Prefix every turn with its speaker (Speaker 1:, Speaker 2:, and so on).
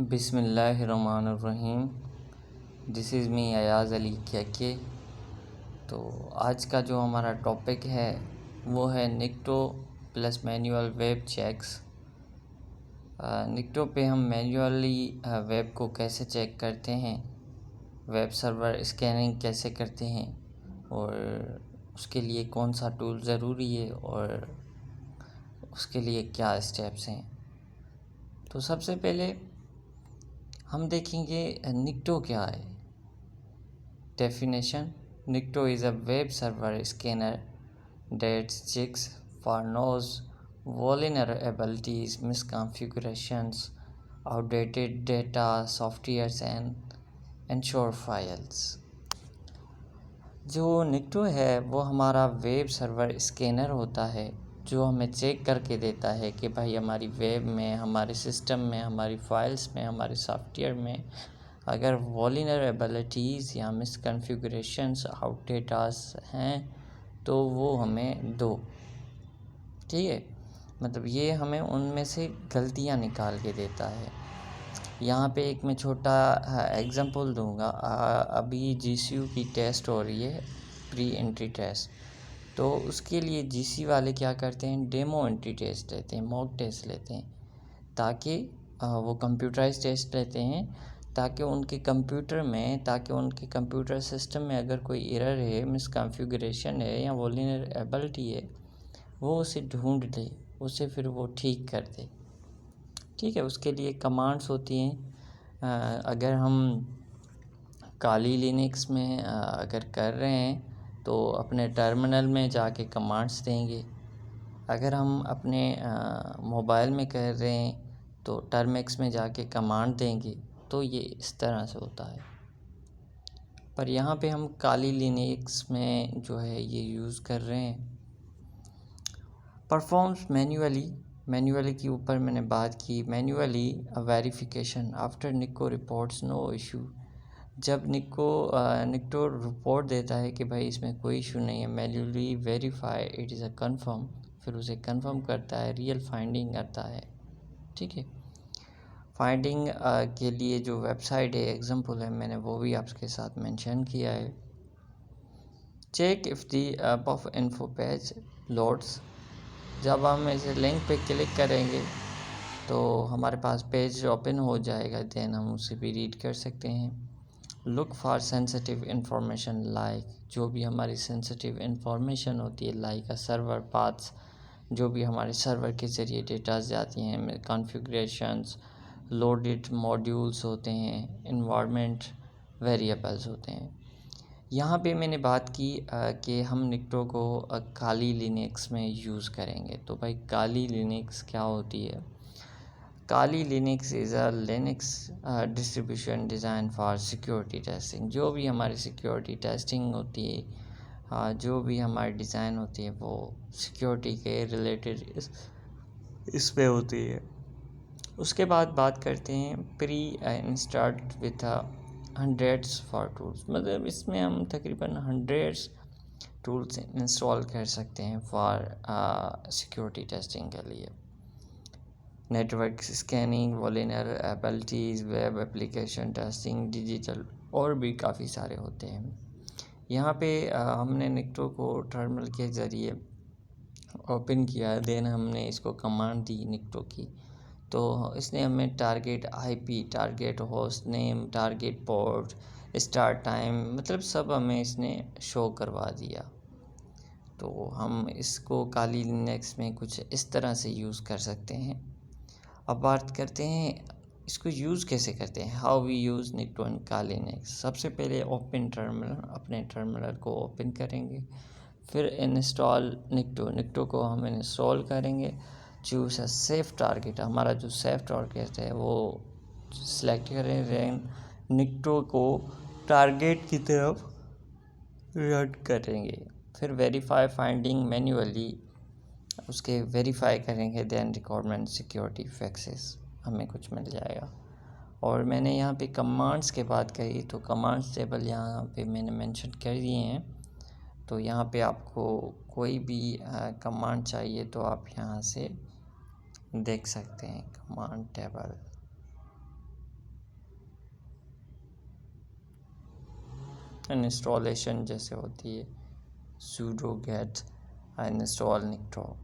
Speaker 1: बिस्मिल्लाहिर्रहमानिर्रहीम। This is me Ayaz Ali के। तो आज का जो हमारा टॉपिक है वो है Nikto plus manual web checks. Nikto पे हम मैनुअली वेब को कैसे चेक करते हैं, वेब सर्वर स्कैनिंग कैसे करते हैं और उसके लिए कौन सा टूल ज़रूरी है और उसके लिए क्या स्टेप्स हैं। तो सबसे पहले हम देखेंगे निक्टो क्या है। Definition: निक्टो is a web server scanner that checks for knows vulnerabilities, misconfigurations, outdated data, softwares and ensure files। जो निक्टो है वो हमारा वेब सर्वर स्कैनर होता है जो हमें चेक करके देता है कि भाई हमारी वेब में, हमारे सिस्टम में, हमारी फाइल्स में, हमारे सॉफ्टवेयर में अगर वल्नरेबिलिटीज़ या मिसकन्फिगरेशंस, आउटडेटास हैं तो वो हमें दो। ठीक है, मतलब ये हमें उनमें से गलतियाँ निकाल के देता है। यहाँ पे एक मैं छोटा एग्जांपल दूंगा। अभी जीसीयू की टेस्ट हो रही है, प्री एंट्री टेस्ट। तो उसके लिए जीसी वाले क्या करते हैं, डेमो एंट्री टेस्ट लेते हैं, मॉक टेस्ट लेते हैं, ताकि वो कंप्यूटराइज टेस्ट लेते हैं ताकि उनके कंप्यूटर सिस्टम में अगर कोई एरर है, मिसकॉन्फ़िगरेशन है या वल्नरेबिलिटी है, वो उसे ढूंढ ले, उसे फिर वो ठीक कर दे। ठीक है, उसके लिए कमांड्स होती हैं। अगर हम काली लिनक्स में अगर कर रहे हैं तो अपने टर्मिनल में जाके कमांड्स देंगे। अगर हम अपने मोबाइल में कर रहे हैं तो टर्मिक्स में जाके कमांड देंगे। तो ये इस तरह से होता है। पर यहाँ पे हम काली लिनक्स में जो है ये यूज़ कर रहे हैं। परफॉर्म्स मैन्युअली के ऊपर मैंने बात की। Manually verification after Nikto reports no issue. जब निक्टो रिपोर्ट देता है कि भाई इसमें कोई इशू नहीं है, manually verify it is a confirm, फिर उसे कंफर्म करता है, रियल फाइंडिंग करता है। ठीक है, फाइंडिंग के लिए जो वेबसाइट है, एग्जांपल है, मैंने वो भी आपके साथ मेंशन किया है। Check if the puff info page loads. जब हम इसे लिंक पे क्लिक करेंगे तो हमारे पास पेज ओपन हो जाएगा, देन हम उसे भी रीड कर सकते हैं। Look for sensitive information, like जो भी हमारी सेंसिटिव इंफॉर्मेशन होती है, लाइक सर्वर पाथ्स, जो भी हमारे सर्वर के ज़रिए डेटाज जाती हैं, कॉन्फ़िगरेशंस, लोडेड मॉड्यूल्स होते हैं, इन्वायरमेंट वेरिएबल्स होते हैं। यहाँ पे मैंने बात की कि हम निक्टो को काली लिनक्स में यूज़ करेंगे। तो भाई काली लिनक्स क्या होती है? Kali Linux is a Linux distribution design for security testing. जो भी हमारी सिक्योरिटी टेस्टिंग होती है, जो भी हमारी डिज़ाइन होती है वो सिक्योरिटी के रिलेटेड इस पे होती है। उसके बाद बात करते हैं pre installed with hundreds for tools. मतलब इसमें हम तकरीबन हंड्रेड्स टूल्स इंस्टॉल कर सकते हैं फॉर सिक्योरिटी टेस्टिंग के लिए। Network scanning, vulnerabilities, web application testing, digital, और भी काफ़ी सारे होते हैं। यहाँ पे हमने निक्टो को टर्मिनल के ज़रिए ओपन किया, देन हमने इसको कमांड दी निक्टो की। तो इसने हमें target IP, target host name, target port, start time, मतलब सब हमें इसने शो करवा दिया। तो हम इसको काली लिनक्स में कुछ इस तरह से यूज़ कर सकते हैं। अब बात करते हैं इसको यूज़ कैसे करते हैं, how we use Nikto in Kali Linux. सबसे पहले ओपन टर्मिनल, अपने टर्मिनल को ओपन करेंगे, फिर इंस्टॉल निक्टो को हम इंस्टॉल करेंगे। चूज़ अ सेफ टारगेट, हमारा जो सेफ टारगेट है वो सिलेक्ट करें, देन निक्टो को टारगेट की तरफ रन करेंगे। फिर वेरीफाई फाइंडिंग मैन्युअली उसके वेरीफाई करेंगे, देन रिक्वायरमेंट सिक्योरिटी फिक्सेस, हमें कुछ मिल जाएगा। और मैंने यहाँ पे कमांड्स के बात कही तो कमांड्स टेबल यहाँ पे मैंने मेंशन कर दिए हैं। तो यहाँ पे आपको कोई भी कमांड चाहिए तो आप यहाँ से देख सकते हैं कमांड टेबल। इंस्टॉलेशन जैसे होती है sudo get install nicto